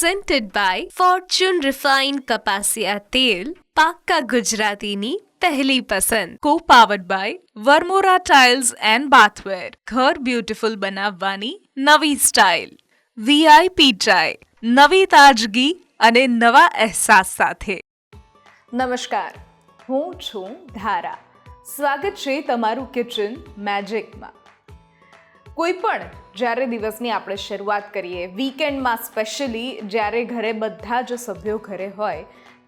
presented by Fortune Refined કપાસિયા તેલ, પાક્કા ગુજરાતીની પહેલી પસંદ. Co-powered by Varmora Tiles and Bathware. ઘર બ્યુટીફુલ બનાવવાની નવી સ્ટાઇલ. VIP ચાય, નવી તાજગી અને નવા અહેસાસ સાથે. નમસ્કાર, હું છું ધારા. સ્વાગત છે તમારું કિચન મેજિકમાં. કોઈ પણ જ્યારે દિવસની આપણે શરૂઆત કરીએ, વીકેન્ડમાં સ્પેશિયલી જ્યારે ઘરે બધા જ સભ્યો ઘરે હોય,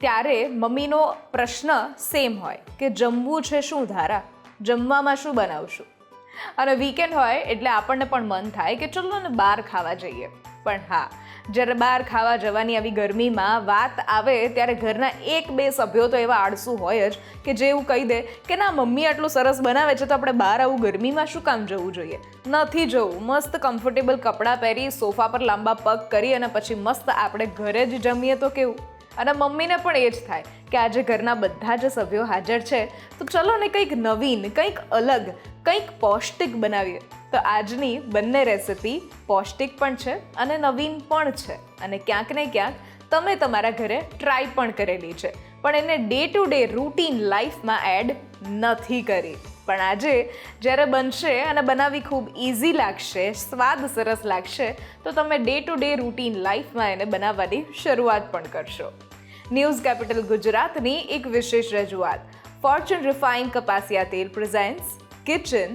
ત્યારે મમ્મીનો પ્રશ્ન સેમ હોય કે જમવું છે શું ધારા, જમવામાં શું બનાવશું? અને વીકેન્ડ હોય એટલે આપણને પણ મન થાય કે ચલો ને બહાર ખાવા જઈએ. પણ હા, જ્યારે બહાર ખાવા જવાની આવી ગરમીમાં વાત આવે ત્યારે ઘરના એક બે સભ્યો તો એવા આળસુ હોય જ કે જે એવું કહી દે કે ના, મમ્મી આટલું સરસ બનાવે છે તો આપણે બહાર આવું ગરમીમાં શું કામ જવું જોઈએ? નથી જવું. મસ્ત કમ્ફર્ટેબલ કપડાં પહેરી, સોફા પર લાંબા પગ કરી અને પછી મસ્ત આપણે ઘરે જ જમીએ તો કેવું? અને મમ્મીને પણ એ જ થાય કે આજે ઘરના બધા જ સભ્યો હાજર છે તો ચલો ને કંઈક નવીન, કંઈક અલગ, કંઈક પૌષ્ટિક બનાવીએ. તો આજની બંને રેસિપી પૌષ્ટિક પણ છે અને નવીન પણ છે, અને ક્યાંક ને ક્યાંક તમે તમારા ઘરે ટ્રાય પણ કરેલી છે, પણ એને ડે ટુ ડે રૂટીન લાઈફમાં એડ નથી કરી. પણ આજે જ્યારે બનશે અને બનાવવી ખૂબ ઇઝી લાગશે, સ્વાદ સરસ લાગશે, તો તમે ડે ટુ ડે રૂટીન લાઈફમાં એને બનાવવાની શરૂઆત પણ કરશો. ન્યૂઝ કેપિટલ ગુજરાતની એક વિશેષ રજૂઆત ફોર્ચ્યુન રિફાઇન્ડ કપાસિયા તેલ presents kitchen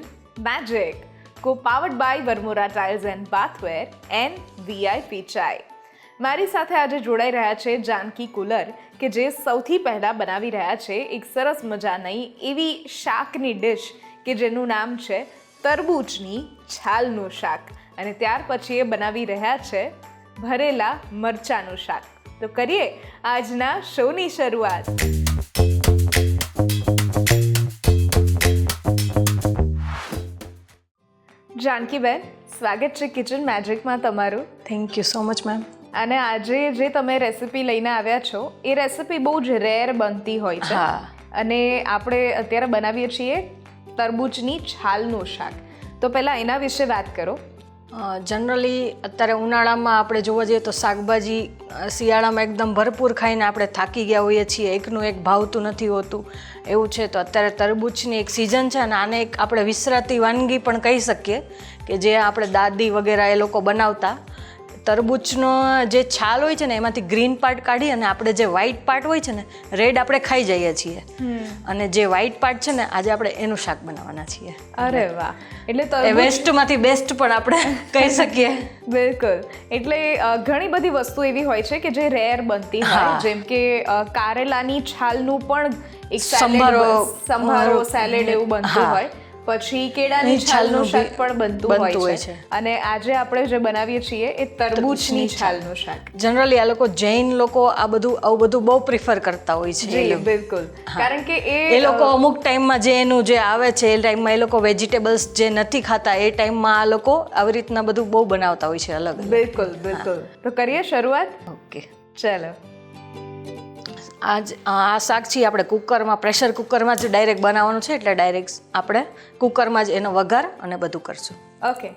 magic, co-powered by Varmora Tiles and Bathware and VIP ચાય. મારી સાથે આજે જોડાઈ રહ્યા છે જાનકી કુલર, કે જે સૌથી પહેલાં બનાવી રહ્યા છે એક સરસ મજાની એવી શાકની ડિશ કે જેનું નામ છે તરબૂચની છાલનું શાક, અને ત્યાર પછી એ બનાવી રહ્યા છે ભરેલા મરચાંનું શાક. તો કરીએ આજના શોની શરૂઆત. જાનકીબેન, સ્વાગત છે કિચન મેજિકમાં તમારું. Thank you so much ma'am. અને આજે જે તમે રેસિપી લઈને આવ્યા છો એ રેસિપી બહુ જ રેર બનતી હોય છે. અને આપણે અત્યારે બનાવીએ છીએ તરબૂચની છાલનું શાક. તો પહેલાં એના વિશે વાત કરો. જનરલી અત્યારે ઉનાળામાં આપણે જોવા જઈએ તો શાકભાજી શિયાળામાં એકદમ ભરપૂર ખાઈને આપણે થાકી ગયા હોઈએ છીએ, એકનું એક ભાવતું નથી હોતું એવું છે. તો અત્યારે તરબૂચની એક સિઝન છે અને આને એક આપણે વિસરાતી વાનગી પણ કહી શકીએ કે જે આપણે દાદી વગેરે એ લોકો બનાવતા. તરબૂચનો જે છાલ હોય છે ને એમાંથી ગ્રીન પાર્ટ કાઢી અને આપણે જે વ્હાઈટ પાર્ટ હોય છે ને, રેડ આપણે ખાઈ જઈએ છીએ, અને જે વ્હાઈટ પાર્ટ છે ને આજે આપણે એનું શાક બનાવવાના છીએ. અરે વાહ! એટલે એ વેસ્ટમાંથી બેસ્ટ પણ આપણે કહી શકીએ. બિલકુલ. એટલે ઘણી બધી વસ્તુ એવી હોય છે કે જે રેર બનતી હોય, જેમ કે કારેલાની છાલનું પણ એક સંભારો સેલેડ એવું બનતું હોય, પછી કેળાની છાલનું શાક પણ બનતું હોય છે, અને આજે આપણે જે બનાવીએ છીએ એ તરબૂચની છાલનું શાક. જનરલી આ લોકો જૈન લોકો આવું બધું બહુ પ્રિફર કરતા હોય છે. બિલકુલ. કારણ કે એ લોકો અમુક ટાઈમમાં જે એનું જે આવે છે એ ટાઈમમાં એ લોકો વેજીટેબલ્સ જે નથી ખાતા એ ટાઈમમાં આ લોકો આવી રીતના બધું બહુ બનાવતા હોય છે અલગ. બિલકુલ બિલકુલ. તો કરીએ શરૂઆત. ઓકે, ચાલો. આ શાક છે આપણે કુકરમાં, પ્રેશર કુકરમાં જ ડાયરેક્ટ બનાવવાનું છે, એટલે ડાયરેક્ટ આપણે કુકરમાં જ એનો વઘાર અને બધું કરશું. ઓકે.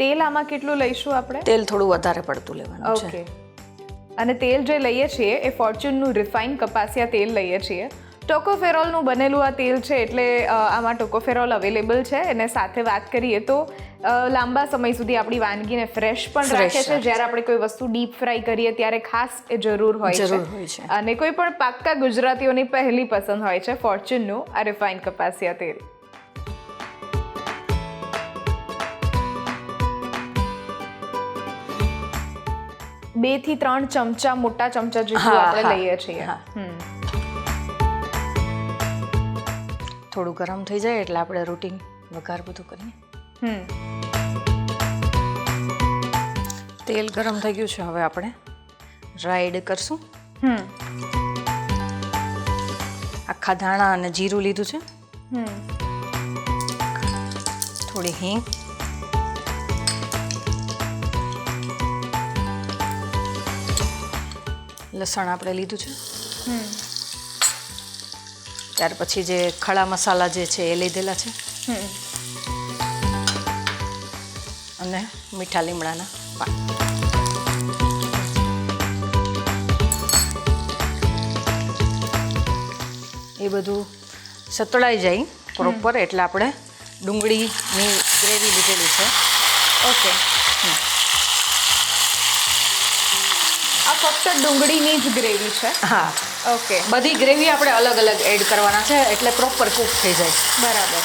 તેલ આમાં કેટલું લઈશું આપણે? તેલ થોડું વધારે પડતું લેવાનું છે. ઓકે. અને તેલ જે લઈએ છીએ એ ફોર્ચ્યુનનું રિફાઇન્ડ કપાસિયા તેલ લઈએ છીએ. ટોકોફેરોલનું બનેલું આ તેલ છે, એટલે આમાં ટોકોફેરોલ અવેલેબલ છે. અને સાથે વાત કરીએ તો લાંબા સમય સુધી આપણી વાનગીને ફ્રેશ પણ રાખે છે. જ્યારે આપણે કોઈ વસ્તુ ડીપ ફ્રાય કરીએ ત્યારે ખાસ એ જરૂર હોય છે. અને કોઈ પણ પાક્કા ગુજરાતીઓની પહેલી પસંદ હોય છે ફોર્ચ્યુનનું આ રિફાઇન્ડ કપાસિયા તેલ. બે થી 3 ચમચા, મોટા ચમચા જેટલું આપણે લઈએ છીએ. થોડું ગરમ થઈ જાય એટલે આપણે રૂટીન વઘાર બધું કરીએ. તેલ ગરમ થઈ ગયું છે, હવે આપણે રાઈ એડ કરશું. આખા ધાણા અને જીરું લીધું છે, થોડી હિંગ, લસણ આપણે લીધું છે, ત્યાર પછી જે ખડા મસાલા જે છે એ લીધેલા છે, મીઠા લીમડાના પાન. એ બધું સતળાઈ જાય પ્રોપર એટલે આપણે ડુંગળીની ગ્રેવી લીધેલી છે. ઓકે, આ ફક્ત ડુંગળીની જ ગ્રેવી છે. હા, ઓકે, બધી ગ્રેવી આપણે અલગ અલગ એડ કરવાના છે એટલે પ્રોપર કૂક થઈ જાય. બરાબર.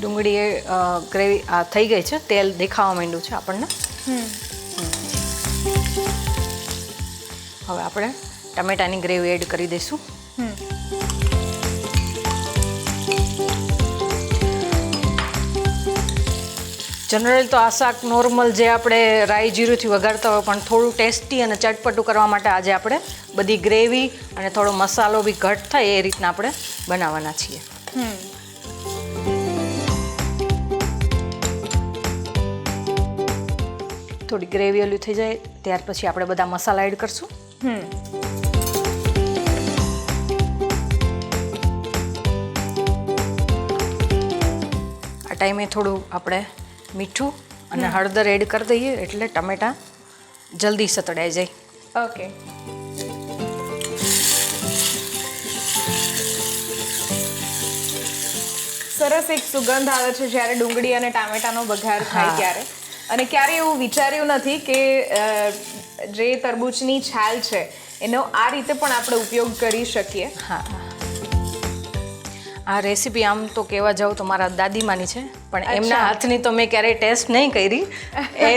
ડુંગળી એ ગ્રેવી આ થઈ ગઈ છે, તેલ દેખાવા માંડ્યું છે આપણને. હવે આપણે ટમેટાની ગ્રેવી એડ કરી દઈશું. જનરલ તો આ શાક નોર્મલ જે આપણે રાઈ જીરુંથી વઘારતા હોય, પણ થોડું ટેસ્ટી અને ચટપટું કરવા માટે આજે આપણે બધી ગ્રેવી અને થોડો મસાલો બી ઘટ થાય એ રીતના આપણે બનાવવાના છીએ. થોડી ગ્રેવી ઓલી થઈ જાય ત્યાર પછી આપણે બધા મસાલા એડ કરશું. આ ટાઈમે થોડું આપણે મીઠું અને હળદર એડ કરી દઈએ એટલે ટમેટાં જલ્દી સતળાઈ જાય. ઓકે, સરસ એક સુગંધ આવે છે જ્યારે ડુંગળી અને ટામેટાનો વઘાર થાય ત્યારે. અને ક્યારે એવું વિચાર્યું નથી કે જે તરબૂચની છાલ છે એનો આ રીતે પણ આપણે ઉપયોગ કરી શકીએ. હા, આ રેસીપી આમ તો કહેવા જાઉં તો મારા દાદીમાની છે, પણ એમના હાથની તો મેં ક્યારેય ટેસ્ટ નહીં કરી. એ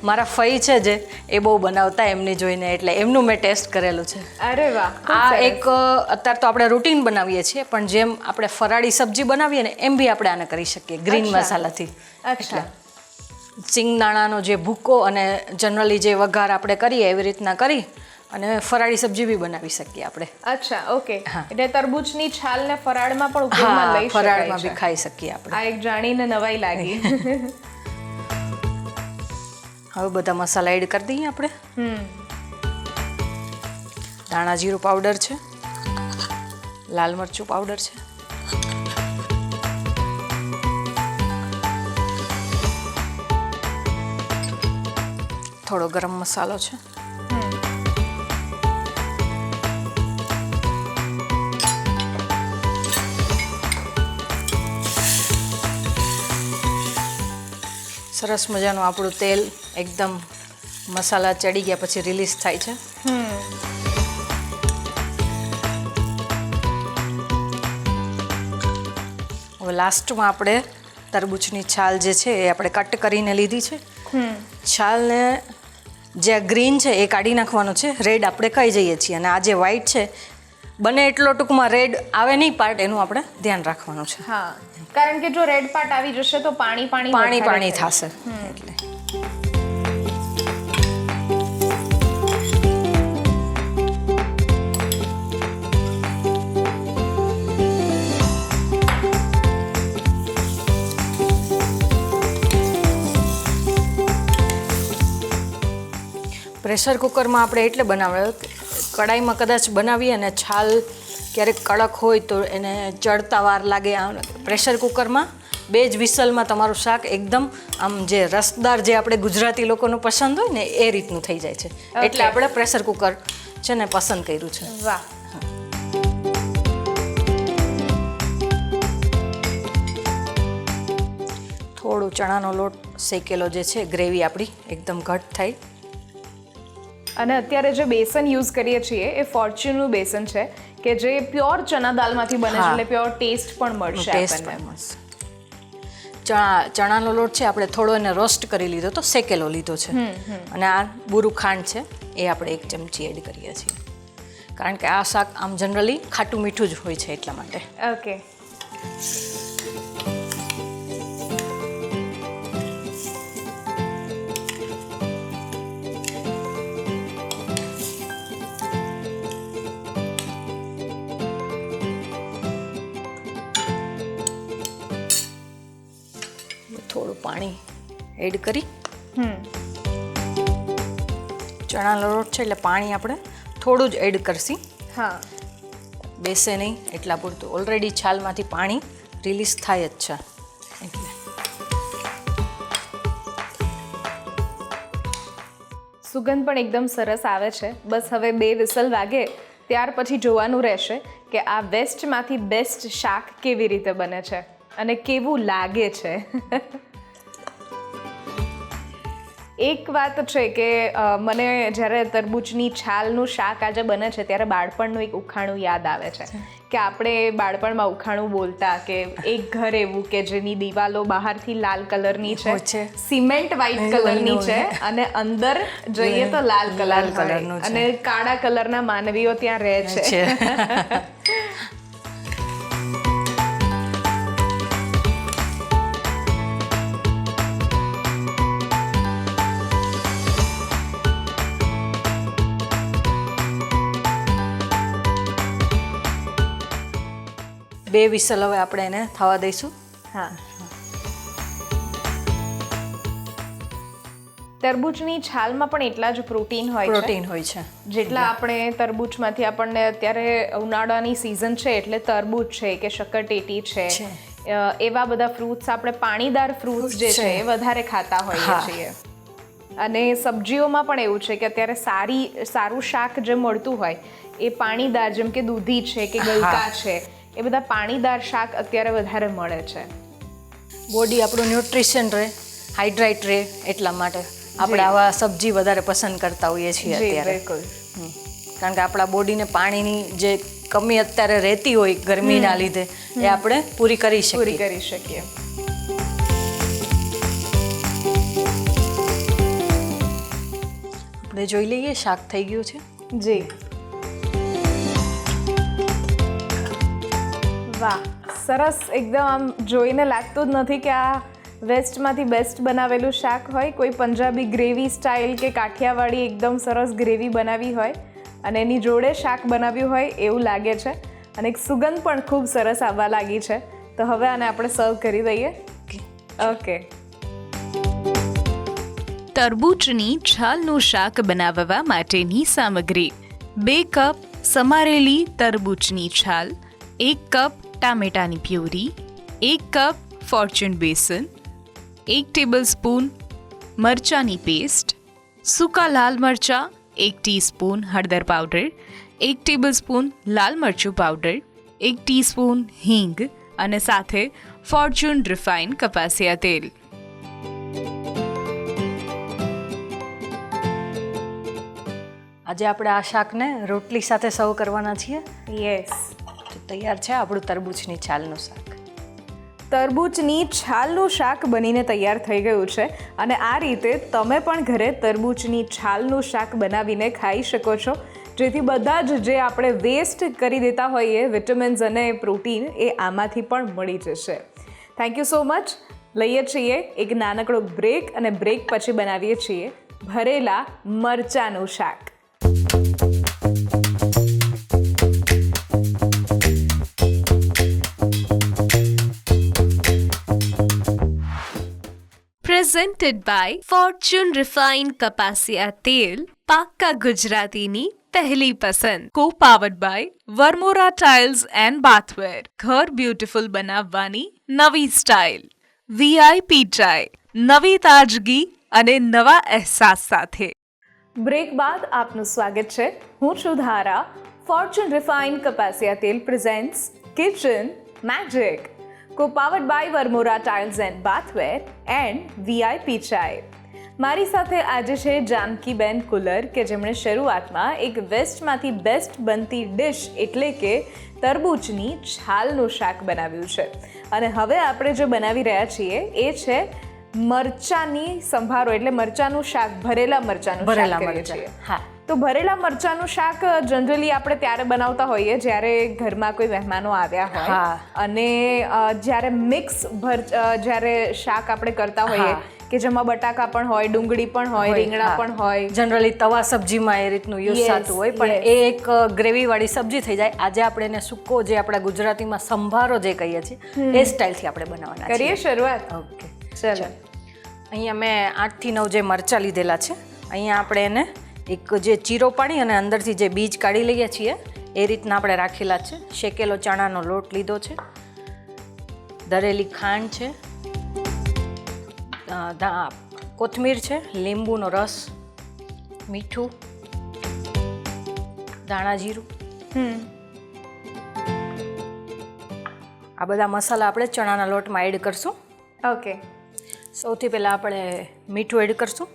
મારા ફઈ છે જે એ બહુ બનાવતા એમની જોઈને, એટલે એમનું મેં ટેસ્ટ કરેલું છે. અરે વાહ. આ એક અત્યારે તો આપણે રૂટીન બનાવીએ છીએ, પણ જેમ આપણે ફરાળી સબ્જી બનાવીએ ને એમ બી આપણે આને કરી શકીએ ગ્રીન મસાલાથી. અચ્છા, સિંગદાણાનો જે ભૂકો અને જનરલી જે વઘાર આપણે કરીએ એવી રીતના કરી અને ફરાળી સબ્જી બી બનાવી શકીએ આપણે. અચ્છા, ઓકે. એટલે તરબૂચની છાલને ફરાળમાં પણ ઉપયોગમાં લઈ શકાય ફરાળમાં છે. બી ખાઈ શકીએ આપણે. આ એક જાણીને નવાઈ લાગી. હવે બધા મસાલા એડ કરી દઈએ આપણે. ધાણા જીરું પાવડર છે, લાલ મરચું પાવડર છે, થોડો ગરમ મસાલો છે, સરસ મજાનું આપણું તેલ એકદમ મસાલા ચડી ગયા પછી રિલીઝ થાય છે. હવે લાસ્ટમાં આપણે તરબૂચની છાલ જે છે એ આપણે કટ કરીને લીધી છે. છાલને જે ગ્રીન છે એ કાઢી નાખવાનો છે, રેડ આપણે ખાઈ જઈએ છીએ, અને આ જે વ્હાઈટ છે બને એટલો ટૂંકમાં રેડ આવે નહીં પાર્ટ, એનું આપણે ધ્યાન રાખવાનું છે. હા, કારણ કે જો રેડ પાર્ટ આવી જશે તો પાણી પાણી થશે એટલે. પ્રેશર કુકરમાં આપણે એટલે બનાવ્યો, કડાઈમાં કદાચ બનાવીએ અને છાલ ક્યારેક કડક હોય તો એને ચડતા વાર લાગે. પ્રેશર કુકરમાં 2 જ વિસલમાં તમારું શાક એકદમ આમ જે રસદાર જે આપણે ગુજરાતી લોકોનું પસંદ હોય ને એ રીતનું થઈ જાય છે. એટલે આપણે પ્રેશર કુકર છે ને પસંદ કર્યું છે. વાહ. થોડું ચણાનો લોટ શેકેલો જે છે, ગ્રેવી આપણી એકદમ ઘટ થાય. અને અત્યારે જે બેસન યુઝ કરીએ છીએ એ ફોર્ચ્યુનનું બેસન છે કે જે પ્યોર ચણા દાળમાંથી બને છે, એટલે પ્યોર ટેસ્ટ પણ મળશે આપણને. ચણાનો લોટ છે આપણે થોડો એને રોસ્ટ કરી લીધો તો શેકેલો લીધો છે, અને આ બુરું ખાંડ છે એ આપણે 1 ચમચી એડ કરીએ છીએ, કારણ કે આ શાક આમ જનરલી ખાટું મીઠું જ હોય છે એટલા માટે. ઓકે. થોડું પાણી એડ કરી ચણાનો લોટ છે એટલે પાણી આપણે થોડું જ એડ કરશી. હા, બેસે નહીં એટલા પૂરતું. ઓલરેડી છાલમાંથી પાણી રિલીઝ થાય જ છે એટલે. સુગંધ પણ એકદમ સરસ આવે છે. બસ હવે 2 વિસલ વાગે ત્યાર પછી જોવાનું રહેશે કે આ વેસ્ટમાંથી બેસ્ટ શાક કેવી રીતે બને છે અને કેવું લાગે છે. એક વાત છે કે મને જ્યારે તરબૂચની છાલનું શાક આજે બને છે ત્યારે બાળપણનું એક ઉખાણું યાદ આવે છે કે આપણે બાળપણમાં ઉખાણું બોલતા કે એક ઘર એવું કે જેની દિવાલો બહારથી લાલ કલરની છે, સિમેન્ટ વ્હાઈટ કલરની છે અને અંદર જઈએ તો લાલ કલરનું અને કાળા કલરના માનવીઓ ત્યાં રહે છે. બે વિસલ હવે આપણે એને થવા દઈશું. હા, તરબૂચની છાલમાં પણ એટલા જ પ્રોટીન હોય છે જેટલા આપણે તરબૂચમાંથી આપણને અત્યારે ઉનાળાની સિઝન છે એટલે તરબૂચ છે કે શક્કરટેટી છે એવા બધા ફ્રૂટ્સ આપણે પાણીદાર ફ્રૂટ્સ જે છે એ વધારે ખાતા હોઈએ છીએ. અને સબ્જીઓમાં પણ એવું છે કે અત્યારે સારું શાક જે મળતું હોય એ પાણીદાર, જેમ કે દૂધી છે કે ગલકા છે, એ બધા પાણીદાર શાક અત્યારે વધારે મળે છે. બોડી આપણું ન્યુટ્રિશન રહે, હાઇડ્રેટ રહે, એટલા માટે આપણે આવા સબ્જી વધારે પસંદ કરતા હોઈએ છીએ અત્યારે. કારણ કે આપણા બોડીને પાણીની જે કમી અત્યારે રહેતી હોય ગરમીના લીધે એ આપણે પૂરી કરી શકીએ. આપણે જોઈ લઈએ શાક થઈ ગયું છે. જી, વાહ, સરસ. એકદમ આમ જોઈને લાગતું જ નથી કે આ વેસ્ટમાંથી બેસ્ટ બનાવેલું શાક હોય. કોઈ પંજાબી ગ્રેવી સ્ટાઇલ કે કાઠિયાવાડી એકદમ સરસ ગ્રેવી બનાવી હોય અને એની જોડે શાક બનાવ્યું હોય એવું લાગે છે. અને એક સુગંધ પણ ખૂબ સરસ આવવા લાગી છે. તો હવે આને આપણે સર્વ કરી દઈએ. ઓકે. તરબૂચની છાલનું શાક બનાવવા માટેની સામગ્રી: 2 કપ સમારેલી તરબૂચની છાલ, 1 કપ ટામેટાની પ્યુરી, 1 કપ ફોર્ચ્યુન બેસન, 1 ટેબલસ્પૂન મરચાંની પેસ્ટ, સૂકા લાલ મરચાં, 1 ટીસ્પૂન હળદર પાવડર, 1 ટેબલસ્પૂન લાલ મરચું પાવડર, 1 ટીસ્પૂન હિંગ અને સાથે ફોર્ચ્યુન રિફાઇન કપાસિયા તેલ. આજે આપણે આ શાકને રોટલી સાથે સર્વ કરવાના છીએ. યસ, તૈયાર છે આપણું તરબૂચની છાલનું શાક. તરબૂચની છાલનું શાક બનીને તૈયાર થઈ ગયું છે અને આ રીતે તમે પણ ઘરે તરબૂચની છાલનું શાક બનાવીને ખાઈ શકો છો, જેથી બધા જ જે આપણે વેસ્ટ કરી દેતા હોઈએ વિટામિન્સ અને પ્રોટીન એ આમાંથી પણ મળી જશે. Thank you so much. લઈએ છીએ એક નાનકડો બ્રેક અને બ્રેક પછી બનાવીએ છીએ ભરેલા મરચાંનું શાક. Presented by Fortune Refined Kapasia Tel, પાક્કા ગુજરાતીની પહેલી પસંદ. Co-powered by Varmora Tiles and Bathware, ઘર બ્યુટીફુલ બનાવવાની નવી સ્ટાઇલ. VIP ચાય, નવી તાજગી અને નવા અહેસાસ સાથે. બ્રેક બાદ આપનું સ્વાગત છે. હું છું ધારા. ફોર્ચ્યુન રિફાઇન્ડ કપાસિયા તેલ presents kitchen magic. Co-powered by Varmora Tiles and Bathware and VIP ચાય. મારી સાથે આજે છે જાનકીબેન કુલર કે જેમણે શરૂઆતમાં એક વેસ્ટમાંથી બેસ્ટ બનતી ડિશ એટલે કે તરબૂચની છાલનું શાક બનાવ્યું છે અને હવે આપણે જે બનાવી રહ્યા છીએ એ છે મરચાંની સંભારો એટલે મરચાંનું શાક, ભરેલા મરચાંનું શાક કરીએ છીએ. હા, તો ભરેલા મરચાંનું શાક જનરલી આપણે ત્યારે બનાવતા હોઈએ જ્યારે ઘરમાં કોઈ મહેમાનો આવ્યા હોય અને જ્યારે મિક્સ જ્યારે શાક આપણે કરતા હોઈએ કે જેમાં બટાકા પણ હોય, ડુંગળી પણ હોય, રીંગણા પણ હોય. જનરલી તવા સબ્જીમાં એ રીતનું યુઝ થતું હોય પણ એ એક ગ્રેવીવાળી સબ્જી થઈ જાય. આજે આપણે એને સૂકો જે આપણા ગુજરાતીમાં સંભારો જે કહીએ છીએ એ સ્ટાઇલથી આપણે બનાવવાના કરીએ શરૂઆત. ઓકે, ચલો. અહીંયા મેં 8 થી 9 જે મરચાં લીધેલા છે. અહીંયા આપણે એને એક જે ચીરો પાડી અને અંદરથી જે બીજ કાઢી લઈએ છીએ એ રીતના આપણે રાખેલા છે. શેકેલો ચણાનો લોટ લીધો છે, દળેલી ખાંડ છે, કોથમીર છે, લીંબુનો રસ, મીઠું, ધાણા જીરું. આ બધા મસાલા આપણે ચણાના લોટમાં એડ કરશું. ઓકે. સૌથી પહેલાં આપણે મીઠું એડ કરશું.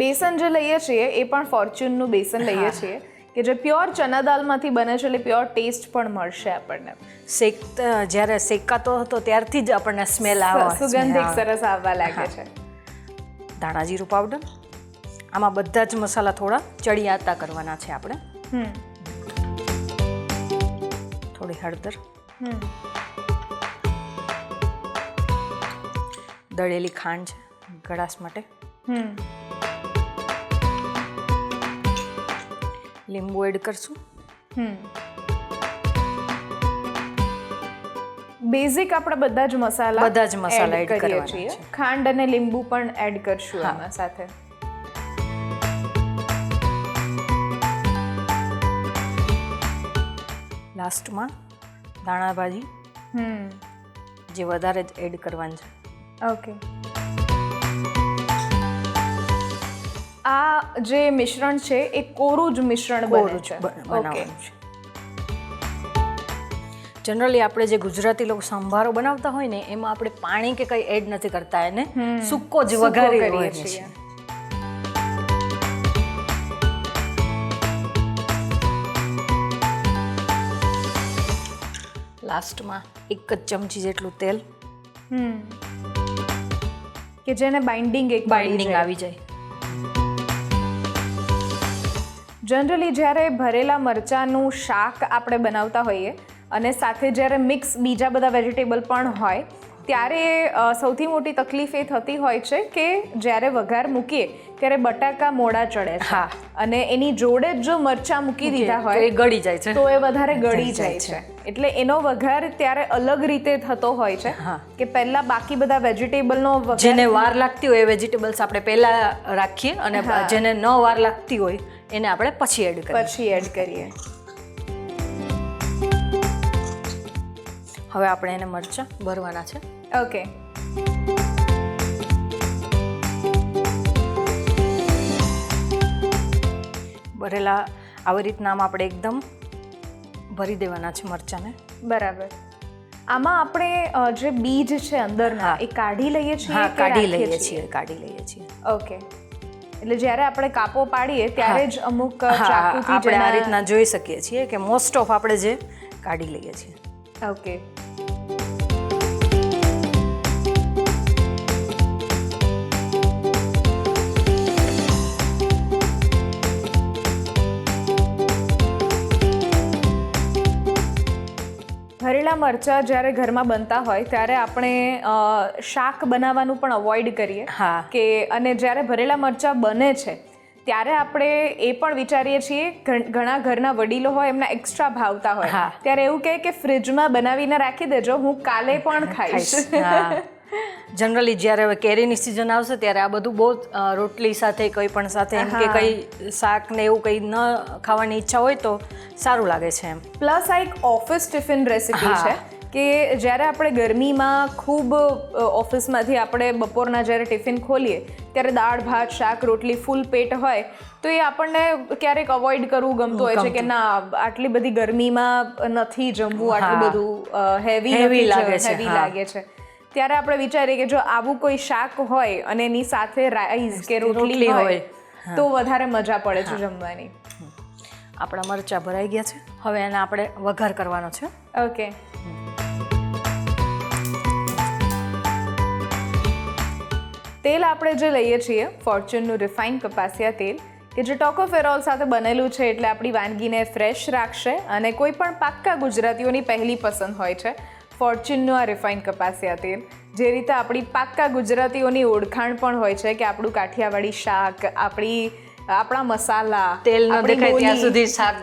બેસન જે લઈએ છીએ એ પણ ફોર્ચ્યુનનું બેસન લઈએ છીએ કે જે પ્યોર ચના દાલમાંથી બને છે, એટલે પ્યોર ટેસ્ટ પણ મળશે આપણને. જ્યારે શેકાતો હતો ત્યારથી જ આપણને સ્મેલ આવે, સુગંધ એક સરસ આવવા લાગે છે. ધાણા જીરું પાવડર. આમાં બધા જ મસાલા થોડા ચડિયાતા કરવાના છે આપણે. થોડી હળદર, દળેલી ખાંડ છે ગળાશ માટે, લીંબુ એડ કરશું. બેઝિક આપણે બધા જ મસાલા એડ કરવાના છીએ. છે. ખાંડ અને લીંબુ પણ એડ કરશું એમાં સાથે. લાસ્ટમાં ધાણા ભાજી જે વધારે જ એડ કરવાની છે. ઓકે. આ જે મિશ્રણ છે એ કોરું જ મિશ્રણ બને છે. બનાવવાનું છે. જનરલી આપણે જે ગુજરાતી લોકો સંભારો બનાવતા હોય ને એમાં આપણે પાણી કે કંઈ એડ નથી કરતા, એને સૂકો જ વઘારી કરીએ છીએ. લાસ્ટમાં 1 જ ચમચી જેટલું તેલ કે જેને બાઇન્ડિંગ આવી જાય. જનરલી જ્યારે ભરેલા મરચાંનું શાક આપણે બનાવતા હોઈએ અને સાથે જ્યારે મિક્સ બીજા બધા વેજીટેબલ પણ હોય ત્યારે સૌથી મોટી તકલીફ એ થતી હોય છે કે જ્યારે વઘાર મૂકીએ ત્યારે બટાકા મોડા ચડે છે. અને એની જોડે જ જો મરચાં મૂકી દીધા હોય એ ગળી જાય છે, તો એ વધારે ગળી જાય છે. એટલે એનો વઘાર ત્યારે અલગ રીતે થતો હોય છે કે પહેલા બાકી બધા વેજીટેબલનો જેને વાર લાગતી હોય એ વેજીટેબલ્સ આપણે પહેલા રાખીએ અને જેને ન વાર લાગતી હોય એને આપણે પછી એડ કરીએ. હવે આપણે એને મરચાં ભરવાના છે. ઓકે. ભરેલા આવી રીતના આપણે એકદમ ભરી દેવાના છે મરચાંને. બરાબર. આમાં આપણે જે બીજ છે અંદરના એ કાઢી લઈએ છીએ. કાઢી લઈએ છીએ. ઓકે. એટલે જ્યારે આપણે કાપો પાડીએ ત્યારે જ અમુક ચાકુથી આપણે આ રીતના જોઈ શકીએ છીએ કે મોસ્ટ ઓફ આપણે જે કાઢી લઈએ છીએ. ઓકે. ભરેલા મરચાં જ્યારે ઘરમાં બનતા હોય ત્યારે આપણે શાક બનાવવાનું પણ અવોઇડ કરીએ કે અને જ્યારે ભરેલા મરચાં બને છે ત્યારે આપણે એ પણ વિચારીએ છીએ, ઘણા ઘરના વડીલો હોય એમના એક્સ્ટ્રા ભાવતા હોય ત્યારે એવું કહે કે ફ્રીજમાં બનાવીને રાખી દેજો, હું કાલે પણ ખાઈશ. જનરલી જ્યારે હવે કેરીની સિઝન આવશે ત્યારે આ બધું બહુ રોટલી સાથે કોઈ પણ સાથે એમ કે કંઈ શાક ને એવું કંઈ ન ખાવાની ઈચ્છા હોય તો સારું લાગે છે એમ. પ્લસ આ એક ઓફિસ ટિફિન રેસિપી છે કે જ્યારે આપણે ગરમીમાં ખૂબ ઓફિસમાંથી આપણે બપોરના જ્યારે ટિફિન ખોલીએ ત્યારે દાળ ભાત શાક રોટલી ફૂલ પેટ હોય તો એ આપણને ક્યારેક અવોઇડ કરવું ગમતું હોય છે કે ના આટલી બધી ગરમીમાં નથી જમવું, આટલું બધું હેવી લાગે છે. ત્યારે આપણે વિચારીએ કે જો આવું કોઈ શાક હોય અને એની સાથે રાઈસ કે રોટલી હોય તો વધારે મજા પડે છે જમવાની. આપણા મરચાં ભરાઈ ગયા છે. હવે એને આપણે વઘાર કરવાનો છે. ઓકે. તેલ આપણે જે લઈએ છીએ ફોર્ચ્યુનનું રિફાઇન્ડ કપાસિયા તેલ કે જે ટોકોફેરોલ સાથે બનેલું છે એટલે આપણી વાનગીને ફ્રેશ રાખશે અને કોઈ પણ પાક્કા ગુજરાતીઓની પહેલી પસંદ હોય છે ફોર્ચ્યુનનું આ રિફાઇન્ડ કપાસિયા તેલ. જે રીતે આપણી પાક્કા ગુજરાતીઓની ઓળખાણ પણ હોય છે કે આપણું કાઠિયાવાડી શાક, આપણા મસાલા તેલ ન દેખાય ત્યાં સુધી શાક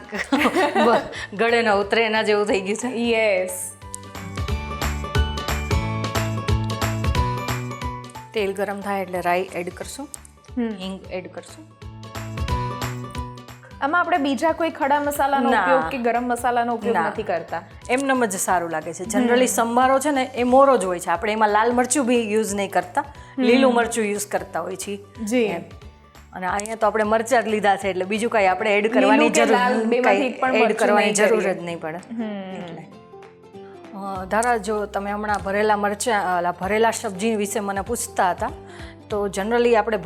ગળે ન ઉતરે એના જેવું થઈ ગયું છે. યસ. તેલ ગરમ થાય એટલે રાઈ એડ કરશું, હિંગ એડ કરશું. આમાં આપણે બીજા કોઈ ખડા મસાલાનો ના. ઉપયોગ કે ગરમ મસાલાનો ઉપયોગ ના. નથી કરતા. એમનેમ જ સારું લાગે છે. જનરલી સંભારો છે ને એ મોરો જ હોય છે, આપણે એમાં લાલ મરચું બી યુઝ નહીં કરતા, લીલું મરચું યુઝ કરતા હોય છીએ. જી. એમ. અને અહીંયા તો આપણે મરચાં જ લીધા છે એટલે બીજું કાંઈ આપણે એડ કરવાની લીલું કે જરૂર લાલ બેમાંથી એક પણ એડ મરચું કરવાની નહીં જરૂર કરીએ. જ નહીં પડે. એટલે ધારા, જો તમે હમણાં ભરેલા મરચાં ભરેલા સબ્જી વિશે મને પૂછતા હતા, તો જનરલી આપણે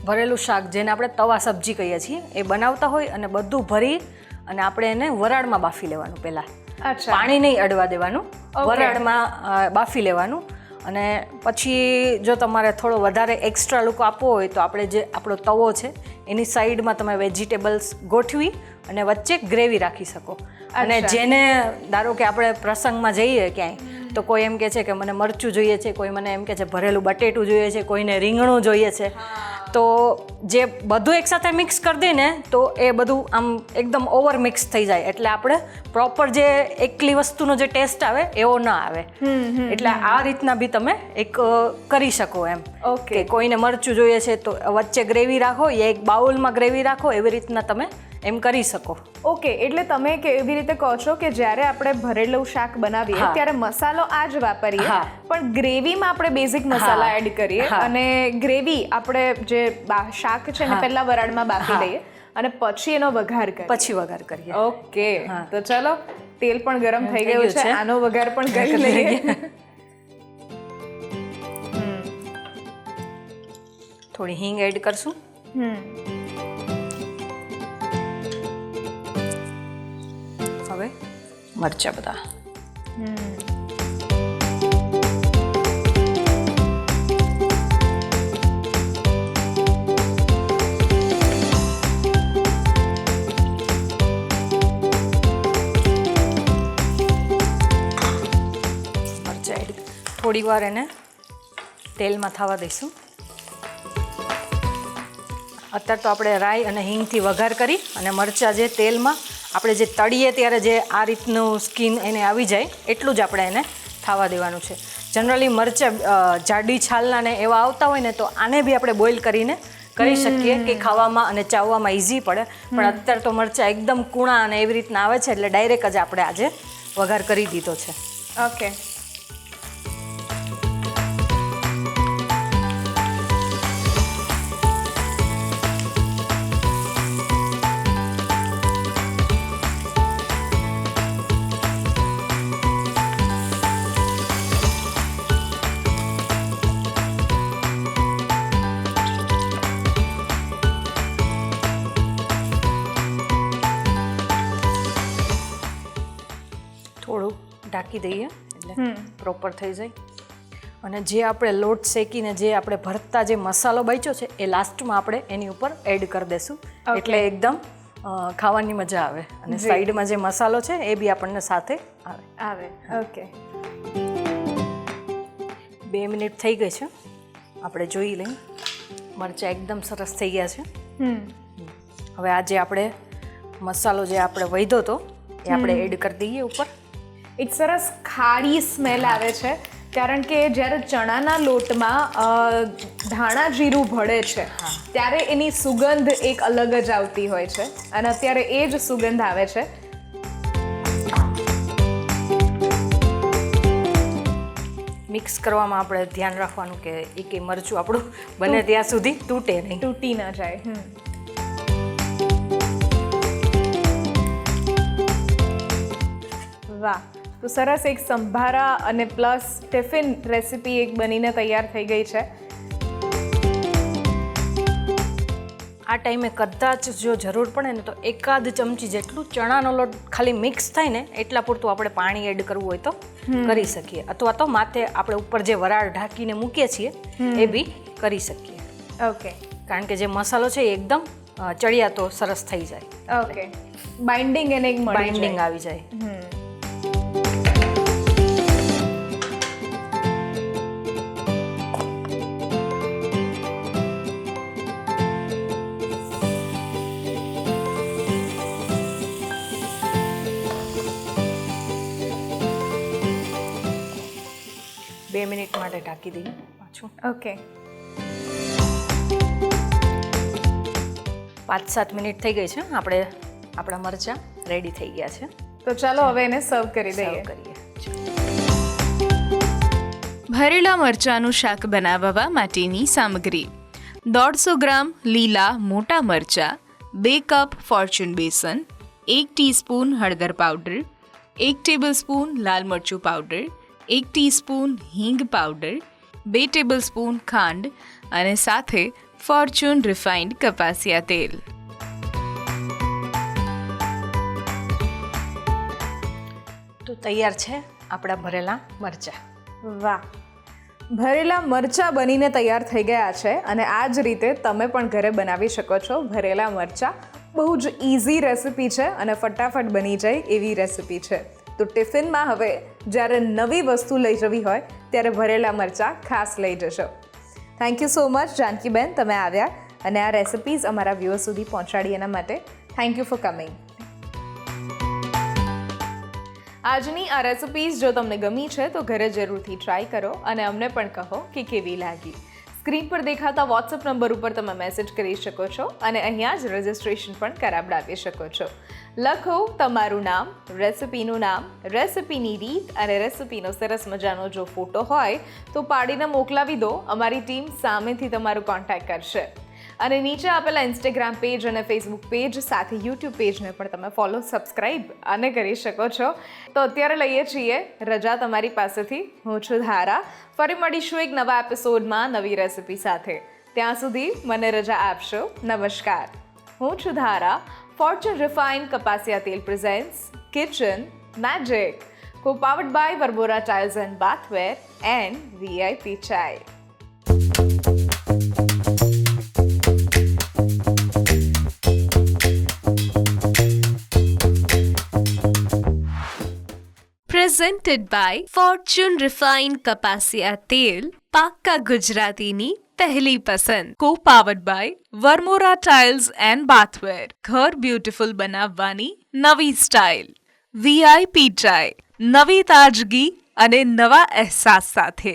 ભરેલું શાક, જેને આપણે તવા સબ્જી કહીએ છીએ, એ બનાવતા હોય અને બધું ભરી અને આપણે એને વરાળમાં બાફી લેવાનું. પહેલાં અચ્છા. પાણી નહીં અડવા દેવાનું, Okay. વરાળમાં બાફી લેવાનું. અને પછી જો તમારે થોડો વધારે એક્સ્ટ્રા લુક આપવો હોય તો આપણે જે આપણો તવો છે એની સાઈડમાં તમે વેજીટેબલ્સ ગોઠવી અને વચ્ચે ગ્રેવી રાખી શકો. અને અચ્છા. જેને ધારો કે આપણે પ્રસંગમાં જઈએ ક્યાંય તો કોઈ એમ કહે છે કે મને મરચું જોઈએ છે, કોઈ મને એમ કહે છે ભરેલું બટેટું જોઈએ છે, કોઈને રીંગણું જોઈએ છે, તો જે બધું એકસાથે મિક્સ કરી દઈએ ને તો એ બધું આમ એકદમ ઓવર મિક્સ થઈ જાય, એટલે આપણે પ્રોપર જે એકલી વસ્તુનો જે ટેસ્ટ આવે એવો ના આવે. એટલે આ રીતના બી તમે એક કરી શકો એમ. Okay. કે કોઈને મરચું જોઈએ છે તો વચ્ચે ગ્રેવી રાખો, યા એક બાઉલમાં ગ્રેવી રાખો, એવી રીતના તમે એમ કરી શકો. ઓકે, એટલે તમે કે એવી રીતે કહો છો કે જ્યારે આપણે ભરેલું શાક બનાવીએ હા. ત્યારે મસાલો આ જ વાપરીએ, હા. પણ ગ્રેવીમાં આપણે બેઝિક મસાલા હા. એડ કરીએ. હા. અને ગ્રેવી આપણે જે શાક છે ને હા. પહેલા વરાળમાં બાફી હા. દઈએ અને પછી એનો વઘાર કરીએ. પછી વઘાર કરીએ. ઓકે, હા. તો ચલો, તેલ પણ ગરમ થઈ થઈ ગયું ગયું છે, છે. આનો વઘાર પણ કરી લઈએ. થોડી હિંગ એડ કરશું. હવે મરચાં બધા. મરચાં એડ થોડી વાર એને તેલમાં થવા દઈશું. અત્યારે તો આપણે રાઈ અને હિંગથી વઘાર કરી અને મરચાં જે તેલમાં આપણે જે તળીએ ત્યારે જે આ રીતનું સ્કીન એને આવી જાય એટલું જ આપણે એને થવા દેવાનું છે. જનરલી મરચાં જાડી છાલના ને એવા આવતા હોય ને તો આને બી આપણે બોઇલ કરીને કરી શકીએ કે ખાવામાં અને ચાવવામાં ઇઝી પડે. પણ અત્યારે તો મરચાં એકદમ કૂણા અને એવી રીતના આવે છે એટલે ડાયરેક્ટ જ આપણે આજે વઘાર કરી દીધો છે. ઓકે. થોડું ઢાંકી દઈએ એટલે પ્રોપર થઈ જાય. અને જે આપણે લોટ શેકીને જે આપણે ભરતા જે મસાલો બચ્યો છે એ લાસ્ટમાં આપણે એની ઉપર એડ કરી દેશું. એટલે એકદમ ખાવાની મજા આવે. અને સાઈડમાં જે મસાલો છે એ બી આપણને સાથે આવે. ઓકે. 2 મિનિટ થઈ ગઈ છે, આપણે જોઈ લઈએ. મરચાં એકદમ સરસ થઈ ગયા છે. હવે આ જે આપણે મસાલો જે આપણે વધ્યો હતો એ આપણે એડ કરી દઈએ ઉપર. એક સરસ ખારી સ્મેલ આવે છે, કારણ કે જ્યારે ચણાના લોટમાં ધાણા જીરું ભળે છે ત્યારે એની સુગંધ એક અલગ જ આવતી હોય છે, અને અત્યારે એ જ સુગંધ આવે છે. મિક્સ કરવામાં આપણે ધ્યાન રાખવાનું કે એક મરચું આપણું બને ત્યાં સુધી તૂટે નહીં, તૂટી ન જાય. વાહ, તો સરસ એક સંભારા અને પ્લસ ટિફિન રેસીપી એક બનીને તૈયાર થઈ ગઈ છે. આ ટાઈમે કદાચ જો જરૂર પડે ને તો એકાદ ચમચી જેટલું ચણાનો લોટ ખાલી મિક્સ થાય ને એટલા પૂરતું આપણે પાણી એડ કરવું હોય તો કરી શકીએ, અથવા તો માથે આપણે ઉપર જે વરાળ ઢાંકીને મૂકીએ છીએ એ બી કરી શકીએ. ઓકે. કારણ કે જે મસાલો છે એ એકદમ ચડિયાતો સરસ થઈ જાય. ઓકે, બાઇન્ડિંગ એને એક મળી બાઇન્ડિંગ જાય. આવી જાય. બે મિનિટ માટે ઢાંકી દઈએ. છું. ઓકે. 5-7 મિનિટ થઈ ગઈ છે. આપણા મરચાં રેડી થઈ ગયા છે. તો ચાલો હવે એને સર્વ કરી દઈએ. સર્વ કરીએ. ભરેલા મરચાંનું શાક બનાવવા માટેની સામગ્રી: 150 ગ્રામ લીલા મોટા મરચાં, 2 કપ ફોર્ચ્યુન બેસન, 1 ટીસ્પૂન હળદર પાવડર, 1 ટેબલસ્પૂન લાલ મરચું પાવડર, 1 ટીસ્પૂન હિંગ પાવડર, 2 ટેબલસ્પૂન ખાંડ અને સાથે ફોર્ચ્યુન રિફાઇન્ડ કપાસિયા તેલ. તો તૈયાર છે આપણા ભરેલા મરચાં. વાહ, ભરેલા મરચાં બનીને તૈયાર થઈ ગયા છે અને આ જ રીતે તમે પણ ઘરે બનાવી શકો છો ભરેલા મરચાં. બહુ જ ઇઝી રેસિપી છે અને ફટાફટ બની જાય એવી રેસિપી છે. તો ટિફિનમાં હવે જ્યારે નવી વસ્તુ લઈ જવી હોય ત્યારે ભરેલા મરચાં ખાસ લઈ જશો. Thank you so much Janakiben, તમે આવ્યા અને આ રેસિપીઝ અમારા વ્યુઅર્સ સુધી પહોંચાડી એના માટે. Thank you for coming. આજની આ રેસિપીઝ જો તમને ગમી છે તો ઘરે જરૂરથી ટ્રાય કરો અને અમને પણ કહો કે કેવી લાગી. સ્ક્રીન પર દેખાતા વોટ્સઅપ નંબર ઉપર તમે મેસેજ કરી શકો છો અને અહીંયા જ રજિસ્ટ્રેશન પણ કરાવડાવી શકો છો. લખો તમારું નામ, રેસિપીનું નામ, રેસિપીની રીત અને રેસિપીનો સરસ મજાનો જો ફોટો હોય તો પાડીને મોકલાવી દો. અમારી ટીમ સામેથી તમારું કોન્ટેક્ટ કરશે. અને નીચે આપેલા ઇન્સ્ટાગ્રામ પેજ અને ફેસબુક પેજ સાથે યુટ્યુબ પેજને પણ તમે ફોલો, સબસ્ક્રાઈબ અને કરી શકો છો. તો અત્યારે લઈએ છીએ રજા તમારી પાસેથી. હું છું ધારા. ફરી મળીશું એક નવા એપિસોડમાં નવી રેસિપી સાથે. ત્યાં સુધી મને રજા આપશો. નમસ્કાર. હું છું ધારા. ફોર્ચ્યુન રિફાઇન્ડ કપાસિયા તેલ presents kitchen magic, co-powered by Varmora Tiles and Bathware and VIP Chai. Presented by Fortune Refined કપાસિયા તેલ, પાક્કા ગુજરાતીની પહેલી પસંદ. Co-powered by Varmora Tiles and Bathware, ઘર બ્યુટીફુલ બનાવવાની નવી સ્ટાઇલ. VIP Chai, નવી તાજગી અને નવા અહેસાસ સાથે.